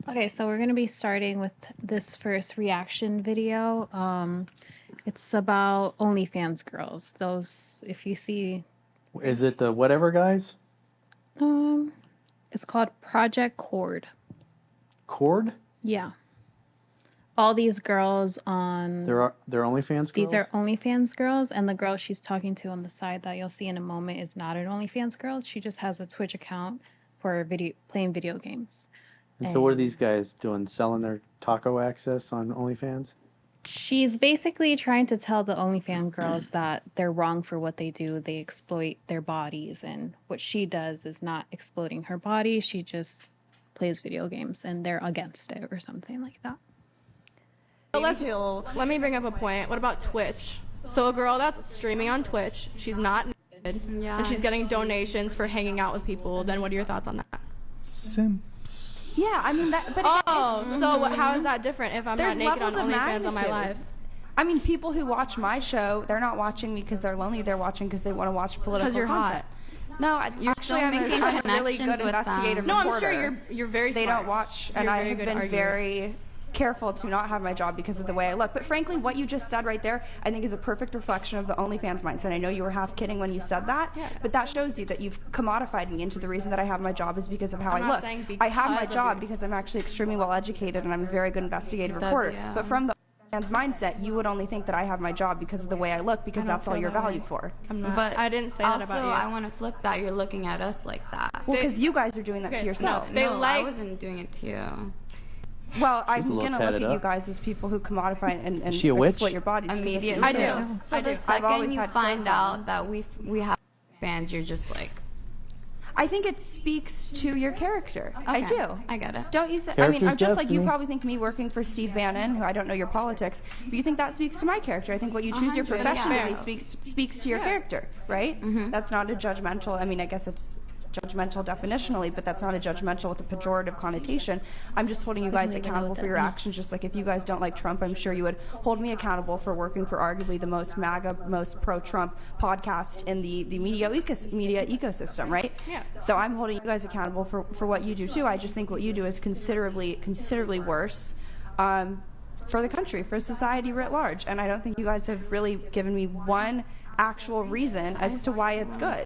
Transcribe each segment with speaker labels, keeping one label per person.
Speaker 1: Okay, so we're going to be starting with this first reaction video. It's about OnlyFans girls. Those, if you see,
Speaker 2: Is it the whatever guys?
Speaker 1: um, it's called Project Cord.
Speaker 2: Cord?
Speaker 1: Yeah. All these girls on...
Speaker 2: They're OnlyFans girls?
Speaker 1: These are OnlyFans girls, and the girl she's talking to on the side that you'll see in a moment is not an OnlyFans girl. She just has a Twitch account for playing video games.
Speaker 2: And so what are these guys doing? Selling their taco access on OnlyFans?
Speaker 1: She's basically trying to tell the OnlyFans girls that they're wrong for what they do. They exploit their bodies, and what she does is not exploiting her body. She just plays video games, and they're against it or something like that.
Speaker 3: Let me bring up a point. What about Twitch? So a girl that's streaming on Twitch, she's not naked, and she's getting donations for hanging out with people. Then what are your thoughts on that?
Speaker 4: Simps.
Speaker 5: Yeah, I mean that. But
Speaker 3: how is that different if I'm not naked on OnlyFans on my live?
Speaker 5: I mean, people who watch my show, they're not watching me because they're lonely. They're watching because they want to watch political
Speaker 3: content. Because you're
Speaker 5: hot. No, I'm a really good investigative reporter.
Speaker 3: No, I'm sure you're very smart.
Speaker 5: They don't watch, and I have been very careful to not have my job because of the way I look. But frankly, what you just said right there, I think is a perfect reflection of the OnlyFans mindset. I know you were half kidding when you said that, but that shows you that you've commodified me into the reason that I have my job is because of how I look. I have my job because I'm actually extremely well educated and I'm a very good investigative reporter. But from the OnlyFans mindset, you would only think that I have my job because of the way I look, because that's all you're valued for.
Speaker 3: But I didn't say that about you.
Speaker 6: I want to flip that. You're looking at us like that.
Speaker 5: Well, because you guys are doing that to yourself.
Speaker 6: I wasn't doing it to you.
Speaker 5: Well, I'm going to look at you guys as people who commodify and exploit your bodies.
Speaker 6: Immediately.
Speaker 3: I do.
Speaker 6: So the second you find out that we have fans, you're just like...
Speaker 5: I think it speaks to your character.
Speaker 6: Okay,
Speaker 5: I do.
Speaker 6: I get it.
Speaker 5: Don't you think? I mean, I'm just like you probably think me working for Steve Bannon, who I don't know your politics, but you think that speaks to my character. I think what you choose your profession really speaks to your character, right? Mm-hmm. That's not a judgmental. I mean, I guess it's judgmental definitionally, but that's not a judgmental with a pejorative connotation. I'm just holding you guys accountable for your actions, just like if you guys don't like Trump, I'm sure you would hold me accountable for working for arguably the most MAGA, most pro-Trump podcast in the media ecosystem, right?
Speaker 3: Yeah.
Speaker 5: So I'm holding you guys accountable for what you do too. I just think what you do is considerably worse for the country, for society writ large, and I don't think you guys have really given me one actual reason as to why it's good.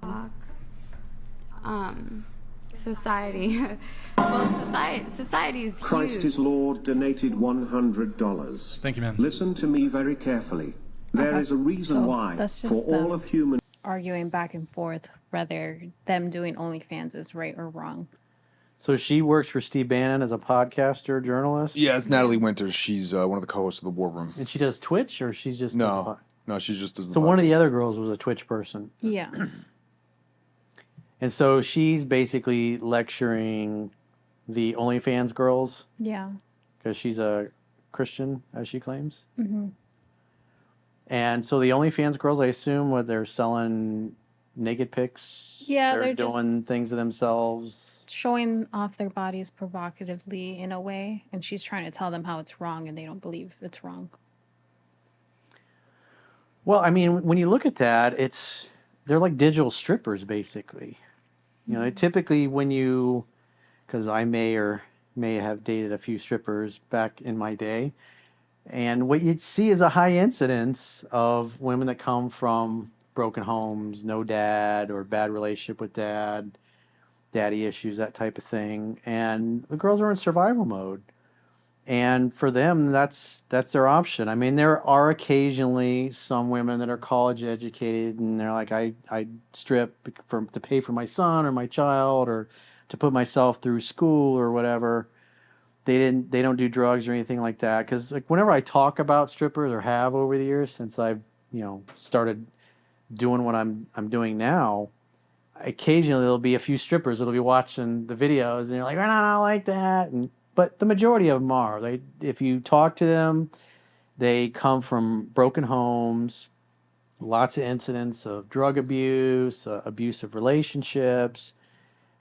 Speaker 6: Society. Well, society's huge.
Speaker 7: Christ is Lord donated $100.
Speaker 4: Thank you, man.
Speaker 7: Listen to me very carefully. There is a reason why, for all of human...
Speaker 1: Arguing back and forth whether them doing OnlyFans is right or wrong.
Speaker 2: So she works for Steve Bannon as a podcaster, journalist?
Speaker 4: Yeah, it's Natalie Winters. She's one of the co-hosts of The War Room.
Speaker 2: And she does Twitch, or she's just...
Speaker 4: No, she just does the
Speaker 2: So one of the other girls was a Twitch person.
Speaker 1: Yeah.
Speaker 2: And so she's basically lecturing the OnlyFans girls.
Speaker 1: Yeah.
Speaker 2: Because she's a Christian, as she claims.
Speaker 1: Mm-hmm.
Speaker 2: And so the OnlyFans girls, I assume, they're selling naked pics.
Speaker 1: Yeah,
Speaker 2: they're doing things to themselves.
Speaker 1: Showing off their bodies provocatively in a way. And she's trying to tell them how it's wrong, and they don't believe it's wrong.
Speaker 2: Well, I mean, when you look at that, they're like digital strippers, basically. You know, typically because I may have dated a few strippers back in my day, and what you'd see is a high incidence of women that come from broken homes, no dad or bad relationship with daddy issues, that type of thing, and the girls are in survival mode. And for them, that's their option. I mean, there are occasionally some women that are college educated, and they're like, I strip to pay for my son or my child, or to put myself through school or whatever. They don't do drugs or anything like that. Because like whenever I talk about strippers, or have over the years since I've started doing what I'm doing now, occasionally there'll be a few strippers that'll be watching the videos, and they're like, I don't like that, But the majority of them are. If you talk to them, they come from broken homes, lots of incidents of drug abuse, abusive relationships,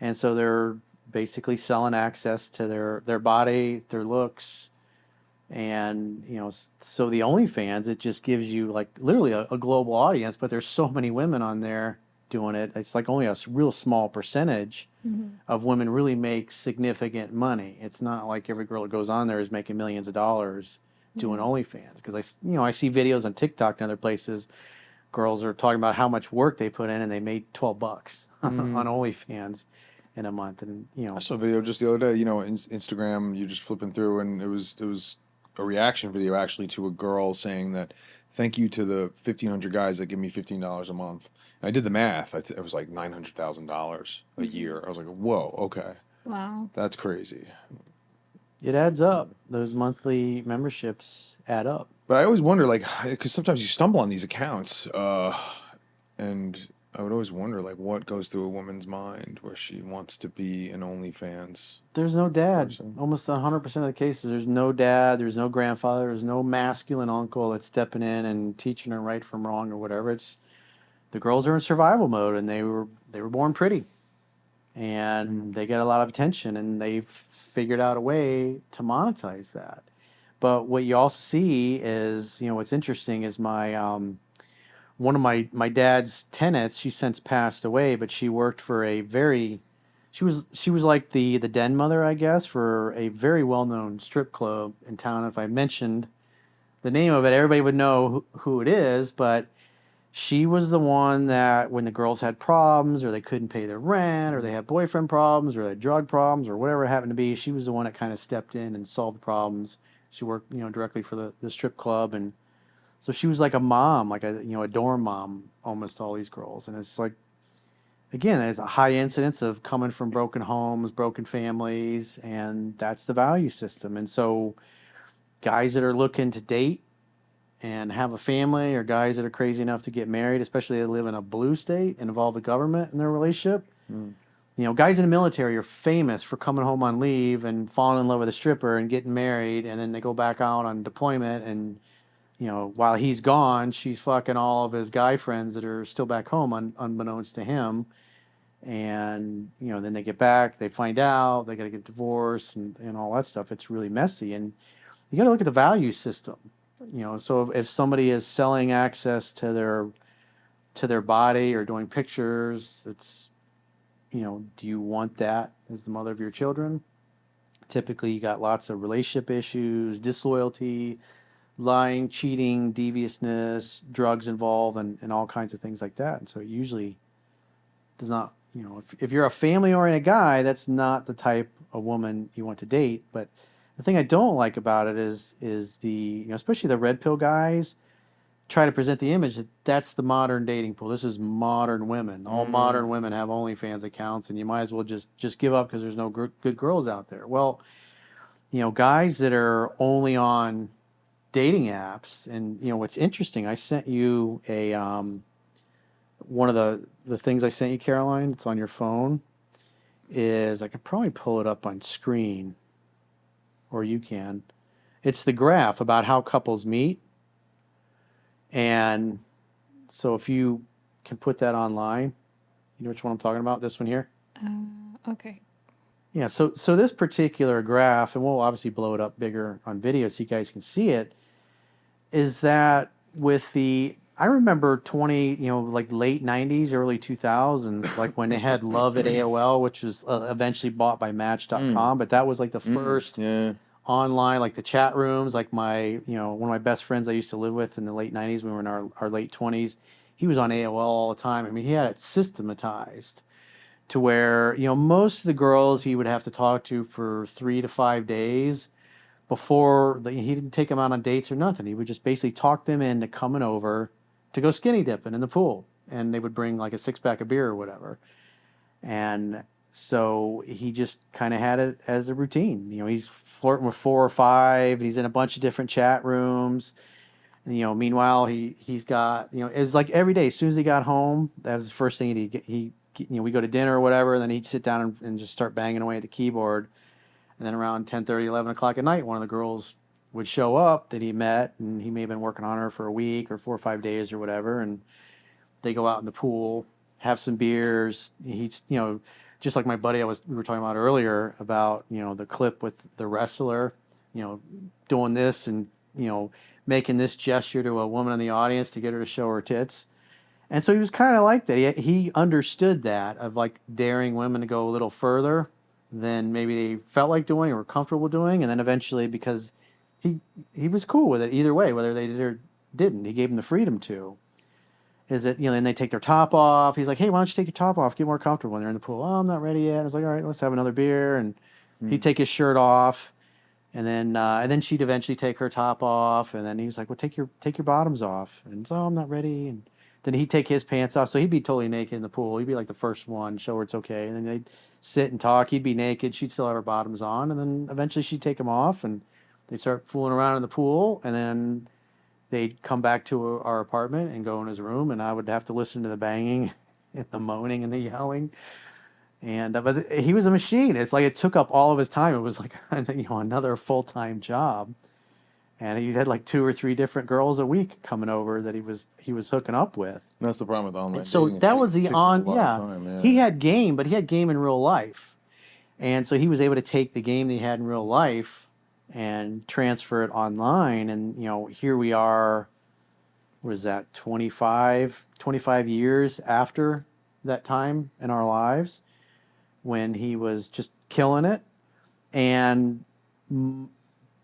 Speaker 2: and so they're basically selling access to their body, their looks, and so the OnlyFans, it just gives you like literally a global audience. But there's so many women on there doing it. It's like only a real small percentage of women really make significant money. It's not like every girl that goes on there is making millions of dollars doing OnlyFans. Because I see videos on TikTok and other places, girls are talking about how much work they put in and they made $12 on OnlyFans in a month. And
Speaker 4: I saw a video just the other day. Instagram. You're just flipping through, and it was a reaction video actually to a girl saying that, "Thank you to the 1,500 guys that give me $15 a month." And I did the math. It was like $900,000 a year. I was like, "Whoa, okay,
Speaker 1: Wow.
Speaker 4: that's crazy."
Speaker 2: it adds up. Those monthly memberships add up.
Speaker 4: But I always wonder, like, because sometimes you stumble on these accounts, and I would always wonder, like, what goes through a woman's mind where she wants to be an OnlyFans.
Speaker 2: There's no dad.
Speaker 4: person.
Speaker 2: Almost 100% of the cases, there's no dad, there's no grandfather, there's no masculine uncle that's stepping in and teaching her right from wrong or whatever. It's the girls are in survival mode, and they were born pretty, and they get a lot of attention, and they've figured out a way to monetize that. But what you also see is, what's interesting is my one of my dad's tenants. She's since passed away, but she worked for she was like the den mother, I guess, for a very well known strip club in town. If I mentioned the name of it, everybody would know who it is. But she was the one that when the girls had problems, or they couldn't pay their rent, or they had boyfriend problems, or they had drug problems, or whatever it happened to be, she was the one that kind of stepped in and solved the problems. She worked, directly for the strip club, and so she was like a mom, like a dorm mom, almost to all these girls. And it's like, again, there's a high incidence of coming from broken homes, broken families, and that's the value system. And so guys that are looking to date and have a family, or guys that are crazy enough to get married, especially they live in a blue state and involve the government in their relationship. Guys in the military are famous for coming home on leave and falling in love with a stripper and getting married, and then they go back out on deployment, and while he's gone, she's fucking all of his guy friends that are still back home, unbeknownst to him. And then they get back, they find out, they got to get divorced and all that stuff. It's really messy, and you got to look at the value system. So if somebody is selling access to their body or doing pictures, it's do you want that as the mother of your children? Typically, you got lots of relationship issues, disloyalty, lying, cheating, deviousness, drugs involved, and all kinds of things like that. And so it usually does not, if you're a family-oriented guy, that's not the type of woman you want to date. But the thing I don't like about it is the, especially the red pill guys, try to present the image that that's the modern dating pool. This is modern women. All modern women have OnlyFans accounts, and you might as well just give up because there's no good girls out there. Well, guys that are only on dating apps, and what's interesting, I sent you a one of the things I sent you, Caroline. It's on your phone. Is I could probably pull it up on screen, or you can. It's the graph about how couples meet. And so if you can put that online, you know which one I'm talking about? This one here?
Speaker 1: Okay.
Speaker 2: Yeah, so this particular graph, and we'll obviously blow it up bigger on video so you guys can see it, is that with I remember like late 90s, early 2000s, like when they had Love at AOL, which was eventually bought by Match.com, but that was like the first online, like the chat rooms, like one of my best friends I used to live with in the late 90s, we were in our late 20s, he was on AOL all the time. I mean, he had it systematized to where, most of the girls he would have to talk to for 3 to 5 days before he didn't take them out on dates or nothing. He would just basically talk them into coming over to go skinny dipping in the pool. And they would bring like a 6-pack of beer or whatever. And so he just kind of had it as a routine. He's flirting with 4 or 5. He's in a bunch of different chat rooms. And, meanwhile, he's got, it was like every day, as soon as he got home, that was the first thing we go to dinner or whatever, and then he'd sit down and just start banging away at the keyboard. And then around 10:30, 11 o'clock at night, one of the girls would show up that he met, and he may have been working on her for a week or 4 or 5 days or whatever. And they go out in the pool, have some beers. He's, just like my buddy we were talking about earlier about, the clip with the wrestler, doing this and, making this gesture to a woman in the audience to get her to show her tits. And so he was kind of like that. He understood that of like daring women to go a little further than maybe they felt like doing or were comfortable doing. And then eventually, because he was cool with it either way, whether they did or didn't, he gave them the freedom to. Is it, and they take their top off. He's like, hey, why don't you take your top off? Get more comfortable when they're in the pool. Oh, I'm not ready yet. I was like, all right, let's have another beer. And he'd take his shirt off. And then she'd eventually take her top off. And then he was like, well, take your bottoms off. And so, oh, I'm not ready. And then he'd take his pants off. So he'd be totally naked in the pool. He'd be like the first one, show her it's okay. And then they'd sit and talk. He'd be naked. She'd still have her bottoms on. And then eventually she'd take them off. And they'd start fooling around in the pool. And then they'd come back to our apartment and go in his room, and I would have to listen to the banging and the moaning and the yelling. And but he was a machine. It's like it took up all of his time. It was like another full-time job, and he had like 2 or 3 different girls a week coming over that he was hooking up with.
Speaker 4: And that's the problem with online.
Speaker 2: So
Speaker 4: dating.
Speaker 2: that was the on. Yeah,
Speaker 4: time,
Speaker 2: he had game, but he had game in real life, and so he was able to take the game that he had in real life and transfer it online. And here we are, what is that, 25 years after that time in our lives when he was just killing it. And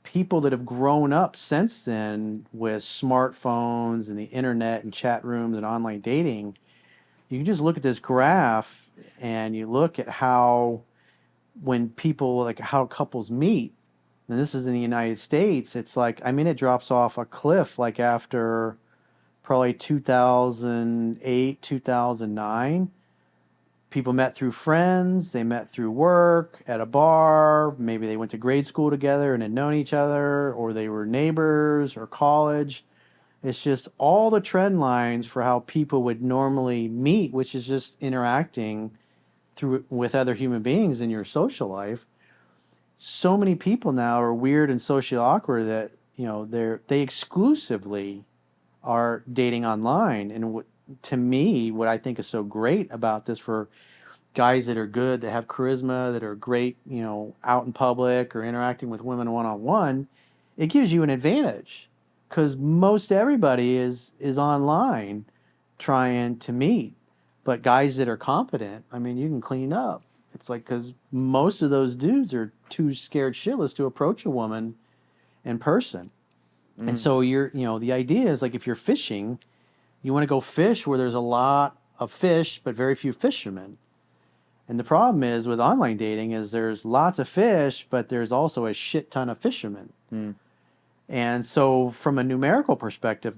Speaker 2: people that have grown up since then with smartphones and the internet and chat rooms and online dating, you can just look at this graph and you look at how how couples meet. And this is in the United States. It's like, it drops off a cliff like after probably 2008, 2009. People met through friends. They met through work, at a bar. Maybe they went to grade school together and had known each other, or they were neighbors or college. It's just all the trend lines for how people would normally meet, which is just interacting with other human beings in your social life. So many people now are weird and socially awkward that they exclusively are dating online. And to me, what I think is so great about this for guys that are good, that have charisma, that are great, out in public or interacting with women one-on-one, it gives you an advantage because most everybody is online trying to meet. But guys that are competent, you can clean up. It's like, because most of those dudes are too scared shitless to approach a woman in person. And so the idea is like, if you're fishing, you want to go fish where there's a lot of fish, but very few fishermen. And the problem is with online dating is there's lots of fish, but there's also a shit ton of fishermen. And so from a numerical perspective,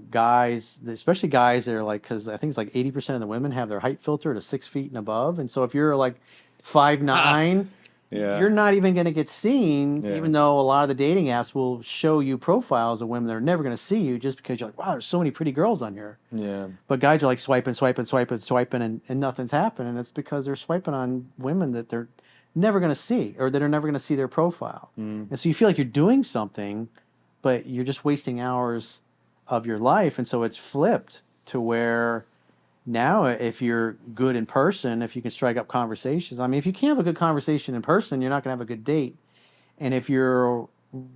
Speaker 2: guys, especially guys that are like, because I think it's like 80% of the women have their height filter to 6 feet and above. And so if you're like 5'9", you're not even going to get seen, even though a lot of the dating apps will show you profiles of women that are never going to see you just because you're like, wow, there's so many pretty girls on here. Yeah. But guys are like swiping, and nothing's happening. And it's because they're swiping on women that they're never going to see, or that are never going to see their profile. And so you feel like you're doing something, but you're just wasting hours of your life. And so it's flipped to where now if you're good in person, if you can strike up conversations, if you can't have a good conversation in person, you're not going to have a good date. And if you're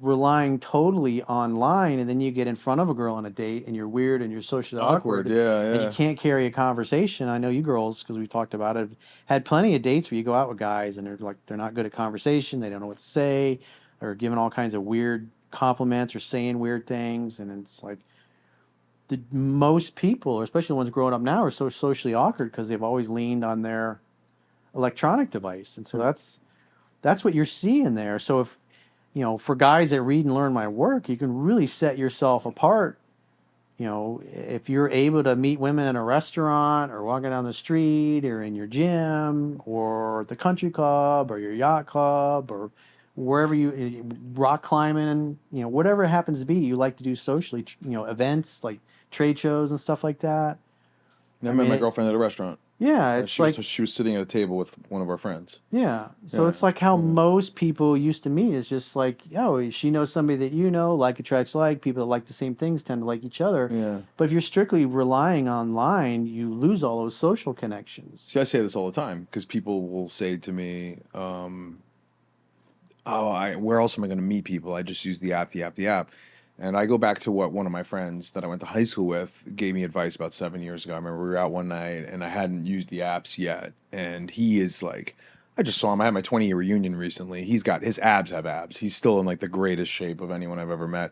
Speaker 2: relying totally online and then you get in front of a girl on a date and you're weird and you're socially awkward and you can't carry a conversation. I know you girls, because we talked about it, had plenty of dates where you go out with guys and they're not good at conversation. They don't know what to say, or giving all kinds of weird compliments or saying weird things. And it's like, most people, especially the ones growing up now, are so socially awkward because they've always leaned on their electronic device. And so that's what you're seeing there. So if, for guys that read and learn my work, you can really set yourself apart. If you're able to meet women in a restaurant or walking down the street or in your gym or at the country club or your yacht club or wherever you rock climbing, whatever it happens to be, you like to do socially, events like trade shows and stuff like that.
Speaker 4: I met my girlfriend at a restaurant.
Speaker 2: Yeah, it's
Speaker 4: she was sitting at a table with one of our friends.
Speaker 2: Yeah, so it's like how most people used to meet. It's just like, she knows somebody that like attracts like. People that like the same things tend to like each other. Yeah. But if you're strictly relying online, you lose all those social connections.
Speaker 4: See, I say this all the time because people will say to me, where else am I going to meet people? I just use the app. And I go back to what one of my friends that I went to high school with gave me advice about 7 years ago. I remember we were out one night and I hadn't used the apps yet. And he is like, I just saw him. I had my 20-year reunion recently. He's got his abs have abs. He's still in like the greatest shape of anyone I've ever met.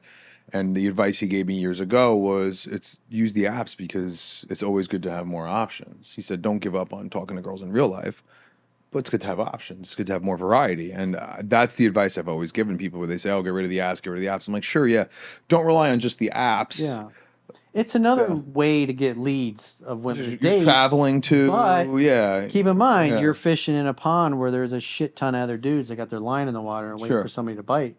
Speaker 4: And the advice he gave me years ago was use the apps because it's always good to have more options. He said, don't give up on talking to girls in real life, but it's good to have options. It's good to have more variety. And that's the advice I've always given people where they say, oh, get rid of the apps, get rid of the apps. I'm like, sure, yeah. Don't rely on just the apps.
Speaker 2: Yeah. It's another way to get leads of women to
Speaker 4: You're
Speaker 2: date.
Speaker 4: traveling to,
Speaker 2: But keep in mind, you're fishing in a pond where there's a shit ton of other dudes that got their line in the water and waiting for somebody to bite.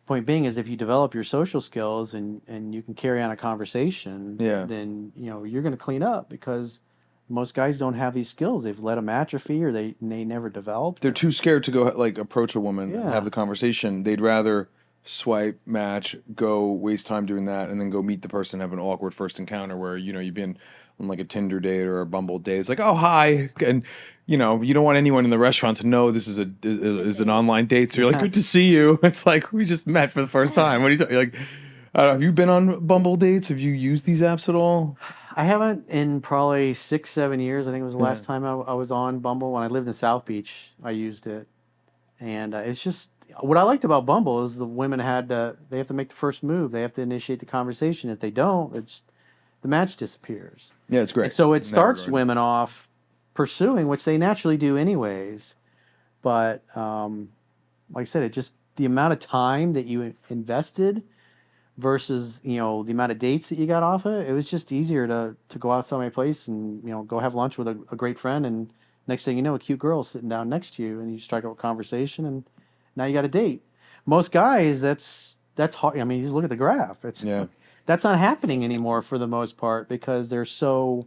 Speaker 2: Point being is if you develop your social skills and you can carry on a conversation, then you're going to clean up because most guys don't have these skills. They've let them atrophy or they never developed.
Speaker 4: They're too scared to go like approach a woman and have the conversation. They'd rather swipe, match, go waste time doing that, and then go meet the person, have an awkward first encounter where you've been on like a Tinder date or a Bumble date. It's like, oh hi, and you don't want anyone in the restaurant to know this is an online date. So you're like, good to see you. It's like we just met for the first time. What are you talking? Like, have you been on Bumble dates? Have you used these apps at all?
Speaker 2: I haven't in probably 6-7 years. I think it was the last time I was on Bumble. When I lived in South Beach, I used it, and it's just. What I liked about Bumble is the women they have to make the first move. They have to initiate the conversation. If they don't, the match disappears.
Speaker 4: Yeah, it's great.
Speaker 2: And so it starts women off pursuing, which they naturally do anyways. But like I said, it just the amount of time that you invested versus the amount of dates that you got off it. It was just easier to go outside my place and go have lunch with a great friend, and next thing you know, a cute girl sitting down next to you, and you strike up a conversation and. Now you got a date. Most guys, that's hard. I mean, you just look at the graph. That's not happening anymore for the most part because they're so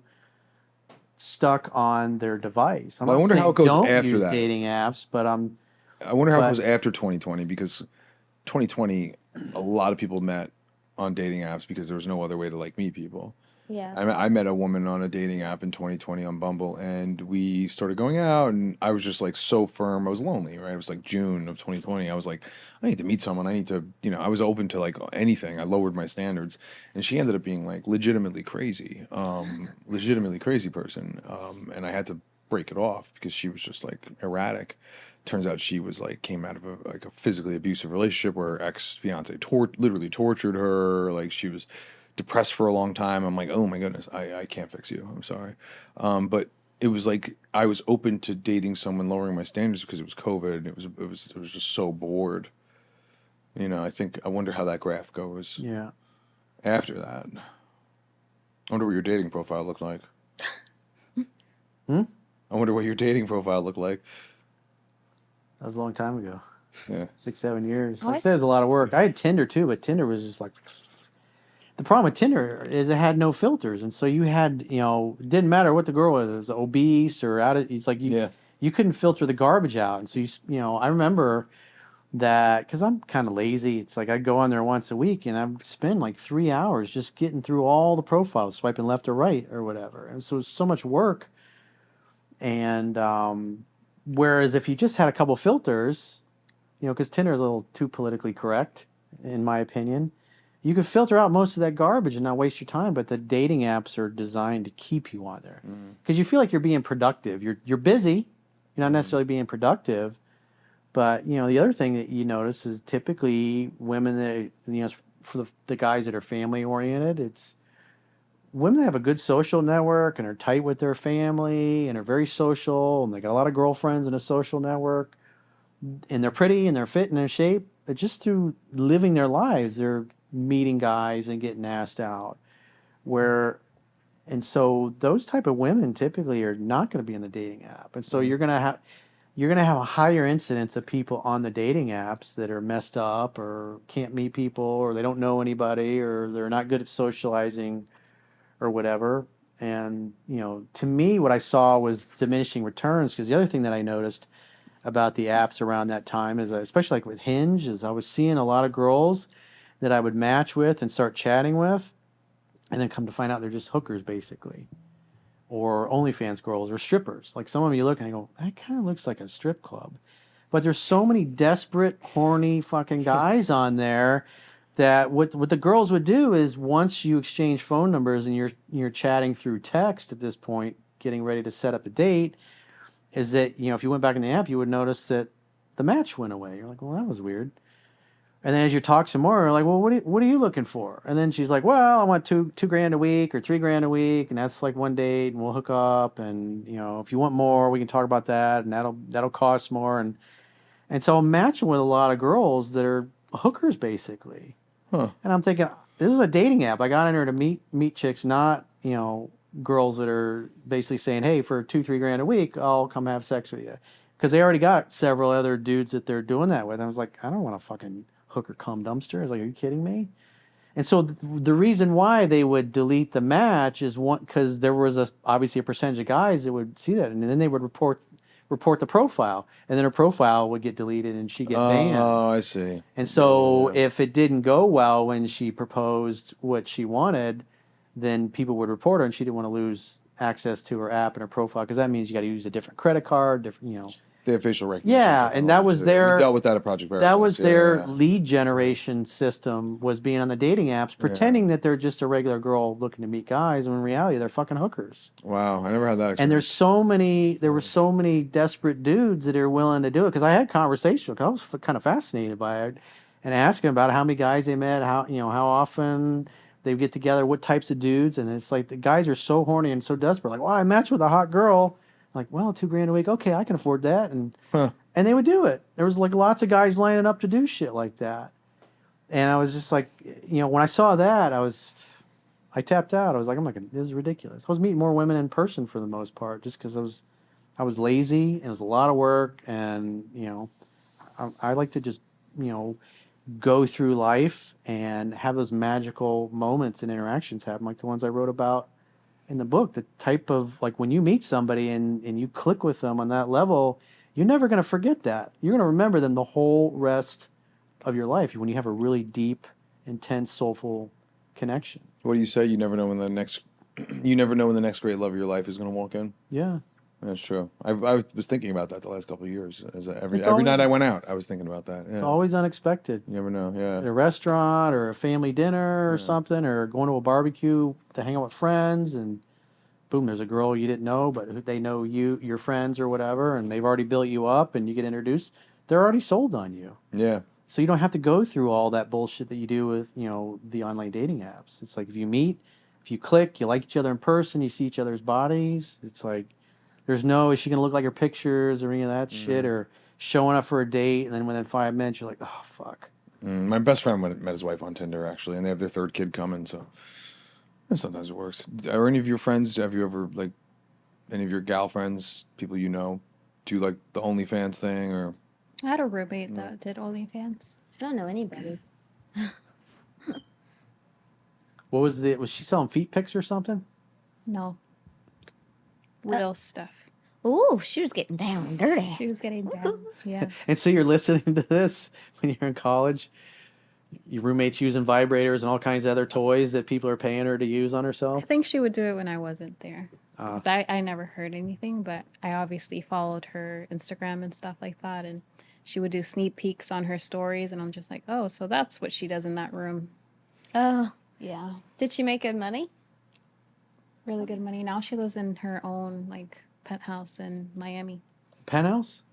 Speaker 2: stuck on their device.
Speaker 4: I wonder how it goes
Speaker 2: don't
Speaker 4: after
Speaker 2: use
Speaker 4: that.
Speaker 2: Dating apps, but
Speaker 4: I wonder how it goes after 2020 because 2020, a lot of people met on dating apps because there was no other way to meet people.
Speaker 1: Yeah.
Speaker 4: I met a woman on a dating app in 2020 on Bumble, and we started going out, and I was just so firm. I was lonely, right? It was June of 2020. I was like, I need to meet someone. I need to, I was open to anything. I lowered my standards, and she ended up being legitimately crazy, legitimately crazy person. And I had to break it off because she was just erratic. Turns out she was came out of a physically abusive relationship where her ex-fiance literally tortured her. She was depressed for a long time. I'm like, oh my goodness, I can't fix you. I'm sorry. But it was I was open to dating someone, lowering my standards because it was COVID. And it was just so bored. I wonder how that graph goes.
Speaker 2: Yeah.
Speaker 4: After that, I wonder what your dating profile looked like. I wonder what your dating profile looked like.
Speaker 2: That was a long time ago.
Speaker 4: Yeah.
Speaker 2: 6-7 years. Like I said, it was a lot of work. I had Tinder too, but Tinder was just the problem with Tinder is it had no filters, and so you had, it didn't matter what the girl was obese or out of. It's you couldn't filter the garbage out, and so I remember that because I'm kind of lazy. It's I'd go on there once a week, and I'd spend 3 hours just getting through all the profiles, swiping left or right or whatever, and so it was so much work. And whereas if you just had a couple filters, because Tinder is a little too politically correct, in my opinion. You could filter out most of that garbage and not waste your time, but the dating apps are designed to keep you on there because you feel like you're being productive. You're busy, you're not necessarily being productive, but the other thing that you notice is typically women that for the guys that are family oriented, it's women that have a good social network and are tight with their family and are very social and they got a lot of girlfriends in a social network and they're pretty and they're fit and in shape. But just through living their lives, they're meeting guys and getting asked out and so those type of women typically are not going to be in the dating app, and so you're going to have a higher incidence of people on the dating apps that are messed up or can't meet people or they don't know anybody or they're not good at socializing or whatever. And to me what I saw was diminishing returns, because the other thing that I noticed about the apps around that time is especially with Hinge is I was seeing a lot of girls that I would match with and start chatting with, and then come to find out they're just hookers basically, or OnlyFans girls or strippers. Some of them you look and you go, that kind of looks like a strip club, but there's so many desperate, horny fucking guys on there that what the girls would do is once you exchange phone numbers and you're chatting through text at this point, getting ready to set up a date, is that, you know, if you went back in the app, you would notice that the match went away. You're like, well, that was weird. And then as you talk some more, you're like, well, what are you looking for? And then she's like, well, I want $2 grand a week or $3 grand a week, and that's like one date, and we'll hook up, and you know, if you want more, we can talk about that, and that'll cost more, and so I'm matching with a lot of girls that are hookers basically.
Speaker 4: Huh.
Speaker 2: And I'm thinking, this is a dating app. I got in here to meet chicks, not, you know, girls that are basically saying, hey, for $2-3 grand a week, I'll come have sex with you. Because they already got several other dudes that they're doing that with. And I was like, I don't want to fucking hooker cum dumpster. I was like, are you kidding me? And so the reason why they would delete the match is because there was obviously a percentage of guys that would see that, and then they would report the profile, and then her profile would get deleted and she'd get banned.
Speaker 4: Oh, I see.
Speaker 2: And so if it didn't go well when she proposed what she wanted, then people would report her, and she didn't want to lose access to her app and her profile, because that means you got to use a different credit card, different, you know.
Speaker 4: They have facial recognition.
Speaker 2: Yeah, and that was their...
Speaker 4: We dealt with that at Project Veritas.
Speaker 2: That was their lead generation system, was being on the dating apps, pretending that they're just a regular girl looking to meet guys, when in reality they're fucking hookers.
Speaker 4: Wow, I never had that experience.
Speaker 2: And there were so many desperate dudes that are willing to do it, because I had conversations, I was kind of fascinated by it, and asking about how many guys they met, how often they get together, what types of dudes, and it's like the guys are so horny and so desperate, like, well, I matched with a hot girl. Like, well, $2 grand a week, okay, I can afford that, and they would do it. There was like lots of guys lining up to do shit like that, and I was just like, you know, when I saw that, I tapped out. I was like, I'm not gonna. This is ridiculous. I was meeting more women in person for the most part, just because I was lazy and it was a lot of work, and you know, I like to just, you know, go through life and have those magical moments and interactions happen, like the ones I wrote about in the book. The type of, like, when you meet somebody and you click with them on that level, you're never going to forget that. You're going to remember them the whole rest of your life when you have a really deep, intense, soulful connection.
Speaker 4: What do you say? You never know when the next great love of your life is going to walk in.
Speaker 2: Yeah,
Speaker 4: that's true. I was thinking about that the last couple of years. Every night I went out, I was thinking about that. Yeah.
Speaker 2: It's always unexpected.
Speaker 4: You never know. Yeah,
Speaker 2: at a restaurant or a family dinner or something, or going to a barbecue to hang out with friends, and boom, there's a girl you didn't know, but they know your friends or whatever, and they've already built you up, and you get introduced. They're already sold on you.
Speaker 4: Yeah.
Speaker 2: So you don't have to go through all that bullshit that you do with, you know, the online dating apps. It's like, if you meet, if you click, you like each other in person, you see each other's bodies. It's like, there's no, is she going to look like her pictures or any of that shit, or showing up for a date, and then within 5 minutes you're like, oh, fuck.
Speaker 4: My best friend met his wife on Tinder, actually, and they have their third kid coming, so sometimes it works. Are any of your friends, have you ever, like, any of your gal friends, people you know, do, like, the OnlyFans thing, or...
Speaker 1: I had a roommate that did OnlyFans.
Speaker 6: I don't know anybody.
Speaker 2: What was she selling feet pics or something?
Speaker 1: No. Real stuff.
Speaker 6: Ooh, she was getting down and dirty.
Speaker 1: She was getting down, yeah.
Speaker 2: And so you're listening to this when you're in college? Your roommate's using vibrators and all kinds of other toys that people are paying her to use on herself?
Speaker 1: I think she would do it when I wasn't there. I never heard anything, but I obviously followed her Instagram and stuff like that, and she would do sneak peeks on her stories, and I'm just like, oh, so that's what she does in that room.
Speaker 6: Oh.
Speaker 1: Yeah.
Speaker 6: Did she make good money?
Speaker 1: Really good money. Now she lives in her own, like, penthouse in Miami.
Speaker 2: Penthouse?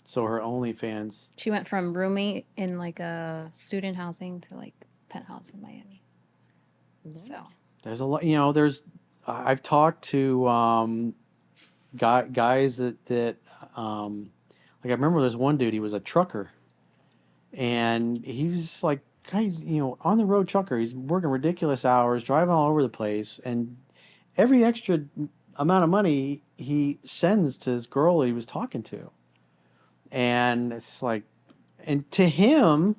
Speaker 2: So her OnlyFans...
Speaker 1: She went from roommate in, like, a student housing to, like, penthouse in Miami. So...
Speaker 2: There's a lot, you know, I've talked to guys that like, I remember there's one dude, he was a trucker, and he was like, you know, on the road trucker. He's working ridiculous hours, driving all over the place, and every extra amount of money he sends to this girl he was talking to. And it's like, and to him,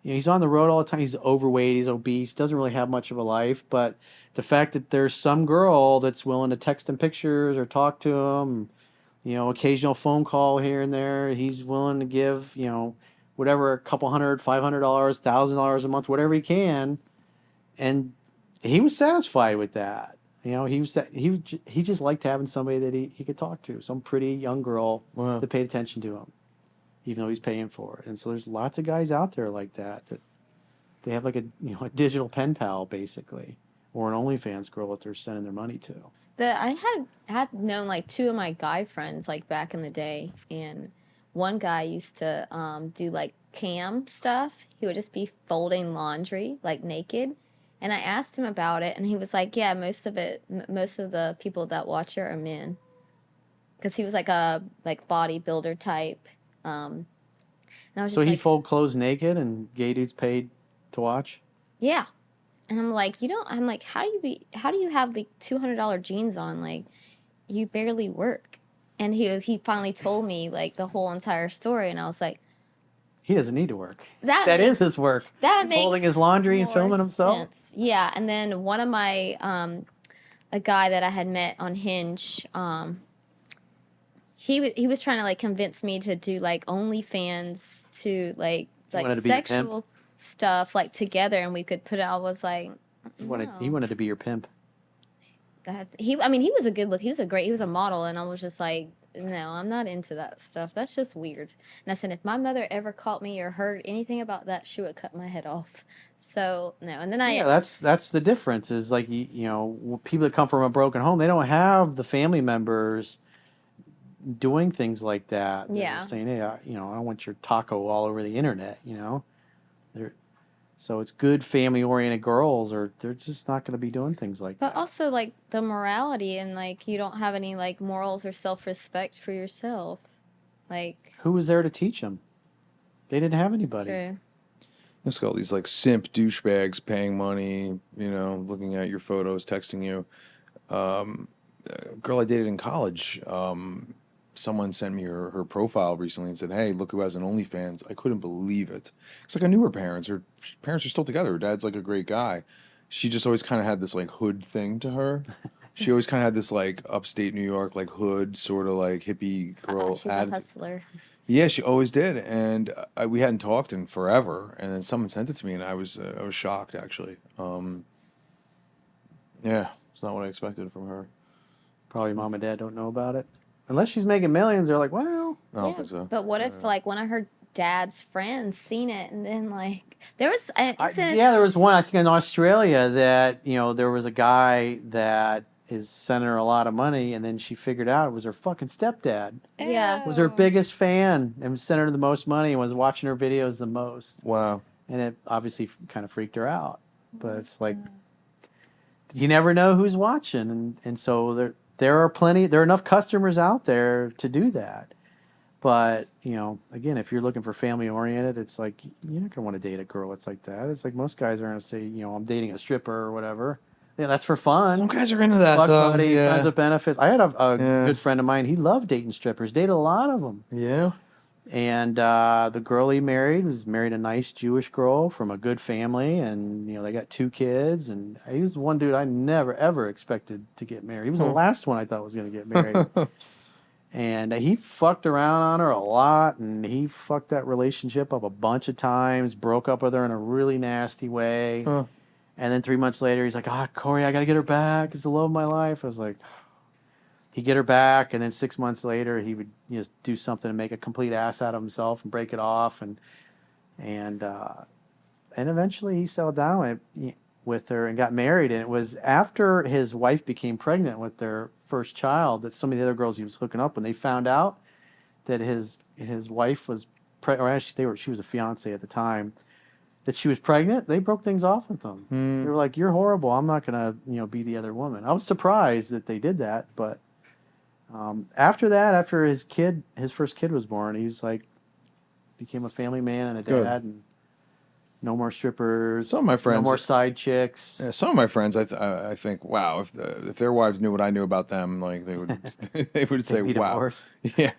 Speaker 2: you know, he's on the road all the time. He's overweight, he's obese, doesn't really have much of a life, but the fact that there's some girl that's willing to text him pictures or talk to him, you know, occasional phone call here and there, he's willing to give, you know, whatever, a couple $100, $500, $1,000 a month, whatever he can, and he was satisfied with that. You know, he just liked having somebody that he could talk to, some pretty young girl that paid attention to him, even though he's paying for it. And so there's lots of guys out there like that they have like a a digital pen pal basically, or an OnlyFans girl that they're sending their money to.
Speaker 8: I had known like two of my guy friends like back in the day, and one guy used to do like cam stuff. He would just be folding laundry like naked, and I asked him about it, and he was like, "Yeah, most of the people that watch it are men," because he was like a bodybuilder type. And I was
Speaker 2: So
Speaker 8: just
Speaker 2: he
Speaker 8: like,
Speaker 2: fold clothes naked, and gay dudes paid to watch.
Speaker 8: yeah. And I'm like, I'm like, how do you have the $200 jeans on? Like, you barely work. And he finally told me like the whole entire story, and I was like,
Speaker 2: He doesn't need to work.
Speaker 8: that
Speaker 2: is his work.
Speaker 8: That makes
Speaker 2: folding his laundry and
Speaker 8: more
Speaker 2: filming himself.
Speaker 8: sense. Yeah. And then one of my a guy that I had met on Hinge, he was trying to like convince me to do like OnlyFans to like
Speaker 2: wanted to be your pimp?
Speaker 8: sexual stuff like together, and we could put it. I was like,
Speaker 2: He wanted to be your pimp.
Speaker 8: he was a model, and I was just like, no, I'm not into that stuff. That's just weird. And I said, if my mother ever caught me or heard anything about that, she would cut my head off. So no. And then
Speaker 2: that's the difference. Is like people that come from a broken home, they don't have the family members doing things like that. They're saying, hey, I don't want your taco all over the internet. So it's good family-oriented girls, or they're just not going to be doing things like that.
Speaker 8: But also, like, the morality, and, like, you don't have any, like, morals or self-respect for yourself. Like...
Speaker 2: Who was there to teach them? They didn't have anybody.
Speaker 8: True.
Speaker 4: Let's go. These, like, simp douchebags paying money, looking at your photos, texting you. A girl I dated in college, someone sent me her profile recently and said, hey, look who has an OnlyFans. I couldn't believe it. It's like I knew her parents. Her parents are still together. Her dad's like a great guy. She just always kind of had this like hood thing to her. She always kind of had this like upstate New York, like hood, sort of like hippie girl.
Speaker 8: She's a hustler.
Speaker 4: Yeah, she always did. And we hadn't talked in forever. And then someone sent it to me, and I was shocked, actually. Yeah, it's not what I expected from her.
Speaker 2: Probably mom and dad don't know about it. Unless she's making millions, they're like, well...
Speaker 4: I don't think so.
Speaker 8: But what if, like, one of her dad's friends seen it, and then, like... There was an incident...
Speaker 2: there was one, I think, in Australia that, there was a guy that is sending her a lot of money, and then she figured out it was her fucking stepdad.
Speaker 8: Yeah.
Speaker 2: Was her biggest fan, and sent her the most money, and was watching her videos the most.
Speaker 4: Wow.
Speaker 2: And it obviously kind of freaked her out. But it's like... You never know who's watching, and so... There are enough customers out there to do that. But, again, if you're looking for family oriented, it's like, you're not going to want to date a girl that's like that. It's like most guys are going to say, I'm dating a stripper or whatever. Yeah, that's for fun.
Speaker 4: Some guys are into that,
Speaker 2: Fuck
Speaker 4: though.
Speaker 2: buddy,
Speaker 4: Yeah.
Speaker 2: friends with benefits. I had a good friend of mine. He loved dating strippers, dated a lot of them.
Speaker 4: Yeah.
Speaker 2: And the girl he married married a nice Jewish girl from a good family, and they got 2 kids. And he was one dude I never ever expected to get married. He was the last one I thought was going to get married. And he fucked around on her a lot, and he fucked that relationship up a bunch of times. Broke up with her in a really nasty way. And then 3 months later, he's like, Corey, I got to get her back. It's the love of my life. I was like. He'd get her back, and then 6 months later, he would do something to make a complete ass out of himself and break it off, and eventually he settled down with her and got married. And it was after his wife became pregnant with their first child that some of the other girls he was hooking up, when they found out that his wife was or actually she was a fiance at the time, that she was pregnant, they broke things off with them. They were like, "You're horrible. I'm not gonna be the other woman." I was surprised that they did that, but. After that, after his first kid was born, he was like, became a family man and a dad, and no more strippers.
Speaker 4: Some of my friends,
Speaker 2: no more side chicks.
Speaker 4: Yeah, some of my friends, I think, wow, if their wives knew what I knew about them, like they would say,
Speaker 2: They'd be
Speaker 4: wow,
Speaker 2: divorced.
Speaker 4: yeah.